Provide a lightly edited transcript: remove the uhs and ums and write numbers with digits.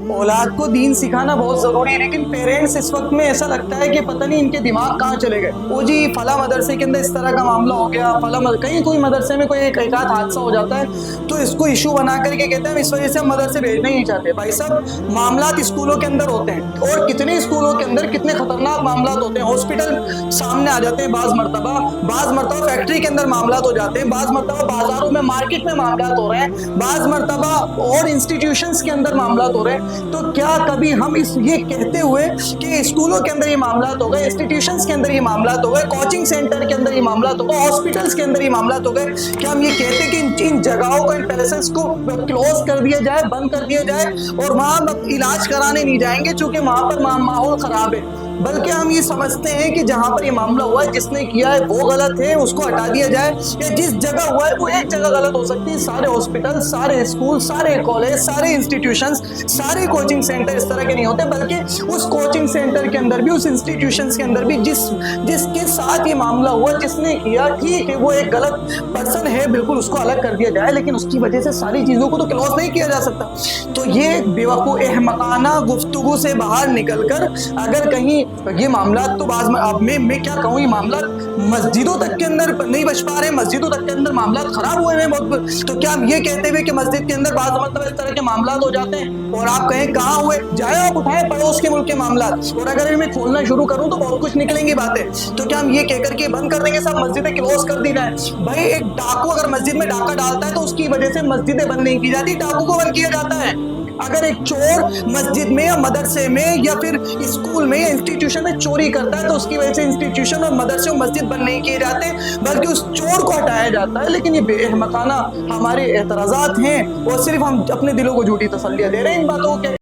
اولاد کو دین سکھانا بہت ضروری ہے، لیکن پیرنٹس اس وقت میں ایسا لگتا ہے کہ پتہ نہیں ان کے دماغ کہاں چلے گئے، وہ جی فلاں مدرسے کے اندر اس طرح کا معاملہ ہو گیا، کہیں کوئی مدرسے میں کوئی ایک آدھ حادثہ ہو جاتا ہے تو اس کو ایشو بنا کر کے کہتے ہیں اس وجہ سے ہم مدرسے بھیجنا ہی نہیں چاہتے۔ بھائی صاحب، معاملات اسکولوں کے اندر ہوتے ہیں، اور کتنے اسکولوں کے اندر کتنے خطرناک معاملات ہوتے ہیں، ہاسپٹل سامنے آ جاتے ہیں، بعض مرتبہ فیکٹری کے اندر معاملات ہو جاتے ہیں، بعض مرتبہ بازاروں میں مارکیٹ میں معاملات ہو رہے ہیں، بعض مرتبہ اور انسٹیٹیوشنز کے اندر معاملات ہو رہے ہیں۔ تو کیا کبھی ہم یہ کہتے ہوئے کہ اسکولوں کے اندر یہ معاملات ہو گئے، انسٹیٹیوشنز کے اندر یہ معاملات ہو گئے، کوچنگ سینٹر کے اندر یہ معاملات ہو گئے، ہاسپٹلز کے اندر یہ معاملات ہو گئے، کیا ہم یہ کہتے کہ ان جگہوں کو، ان پیلسز کو کلوز کر دیا جائے، بند کر دیا جائے، اور وہاں علاج کرانے نہیں جائیں گے چونکہ وہاں پر ماحول خراب ہے؟ بلکہ ہم یہ سمجھتے ہیں کہ جہاں پر یہ معاملہ ہوا ہے، جس نے کیا ہے وہ غلط ہے، اس کو ہٹا دیا جائے، یا جس جگہ ہوا ہے وہ ایک جگہ غلط ہو سکتی ہے، سارے ہاسپٹل، سارے اسکول، سارے کالج، سارے انسٹیٹیوشنز، سارے کوچنگ سینٹر اس طرح کے نہیں ہوتے، بلکہ اس کوچنگ سینٹر کے اندر بھی، اس انسٹیٹیوشنز کے اندر بھی جس کے ساتھ یہ معاملہ ہوا، جس نے کیا، ٹھیک ہے وہ ایک غلط پرسن ہے، بالکل اس کو الگ کر دیا جائے، لیکن اس کی وجہ سے ساری چیزوں کو تو کلوز نہیں کیا جا سکتا۔ تو یہ بیوقوف احمقانہ گفتگو سے باہر نکل کر اگر کہیں یہ معاملات تو میں کیا کہوں، یہ معاملات مسجدوں تک کے اندر نہیں بچ پا رہے، مسجدوں تک کے اندر معاملات خراب ہوئے ہیں بہت، تو کیا ہم یہ کہتے ہوئے کہ مسجد کے اندر بعض مرتبہ اس طرح کے معاملات ہو جاتے ہیں اور آپ کہیں کہاں ہوئے، جائے آپ اٹھائیں پڑوس کے ملک کے معاملات، اور اگر میں کھولنا شروع کروں تو بہت کچھ نکلیں گی باتیں، تو کیا ہم یہ کہہ کر کے بند کر دیں گے صاحب مسجدیں کلوز کر دی جائیں؟ بھائی ایک ڈاکو اگر مسجد میں ڈاکہ ڈالتا ہے تو اس کی وجہ سے مسجدیں بند نہیں کی جاتی، ڈاکو کو بند کیا جاتا ہے۔ اگر ایک چور مسجد میں یا مدرسے میں یا پھر اسکول میں یا انسٹیٹیوشن میں چوری کرتا ہے تو اس کی وجہ سے انسٹیٹیوشن اور مدرسے اور مسجد بند نہیں کیے جاتے، بلکہ اس چور کو ہٹایا جاتا ہے۔ لیکن یہ بے احمقانہ ہمارے اعتراضات ہیں، اور صرف ہم اپنے دلوں کو جھوٹی تسلیاں دے رہے ہیں ان باتوں کے